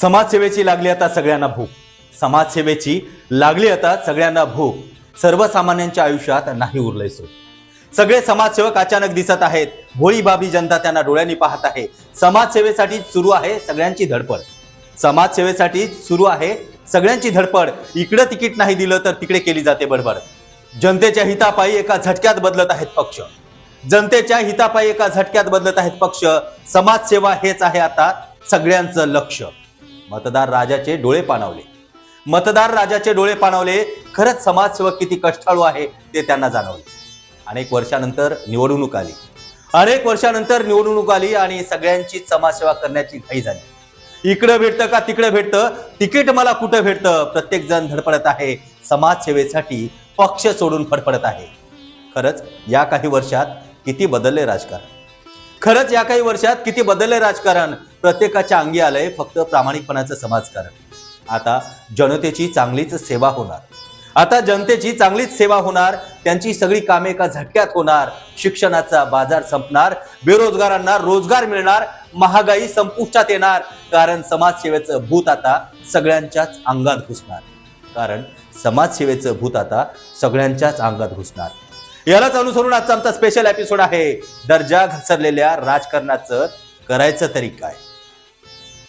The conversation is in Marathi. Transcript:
समाजसेवेची लागली आता सगळ्यांना भूक. समाजसेवेची लागली आता सगळ्यांना भूक. सर्वसामान्यांच्या आयुष्यात नाही उरलंय सुख. सगळे समाजसेवक अचानक दिसत आहेत. भोळी बाबी जनता त्यांना डोळ्यांनी पाहत आहे. समाजसेवेसाठी सुरू आहे सगळ्यांची धडपड. समाजसेवेसाठी सुरू आहे सगळ्यांची धडपड. इकडे तिकीट नाही दिलं तर तिकडे केली जाते बडबड. जनतेच्या हितापायी एका झटक्यात बदलत आहेत पक्ष. जनतेच्या हितापायी एका झटक्यात बदलत आहेत पक्ष. समाजसेवा हेच आहे आता सगळ्यांचं लक्ष. मतदार राजाचे डोळे पाणावले. मतदार राजाचे डोळे पाणावले. खरंच समाजसेवक किती कष्टाळू आहे ते त्यांना जाणवले. अनेक वर्षानंतर निवडणूक आली. अनेक वर्षानंतर निवडणूक आली आणि सगळ्यांची समाजसेवा करण्याची घाई झाली. इकडे भेटतं का तिकडे भेटतं, तिकीट मला कुठं भेटतं. प्रत्येक जण धडपडत आहे समाजसेवेसाठी. पक्ष सोडून फडफडत आहे. खरंच या काही वर्षात किती बदलले राजकारण. खरंच या काही वर्षात किती बदलले राजकारण. प्रत्येकाच्या अंगी आलंय फक्त प्रामाणिकपणाचं समाजकारण. आता जनतेची चांगलीच सेवा होणार. आता जनतेची चांगलीच सेवा होणार. त्यांची सगळी कामे एका झटक्यात होणार. शिक्षणाचा बाजार संपणार. बेरोजगारांना रोजगार मिळणार. महागाई संपुष्टात येणार. कारण समाजसेवेचं भूत आता सगळ्यांच्याच अंगात घुसणार. कारण समाजसेवेचं भूत आता सगळ्यांच्याच अंगात घुसणार. यालाच अनुसरून आजचा आमचा स्पेशल एपिसोड आहे. दर्जा घसरलेल्या राजकारणाचं करायचं तरी काय.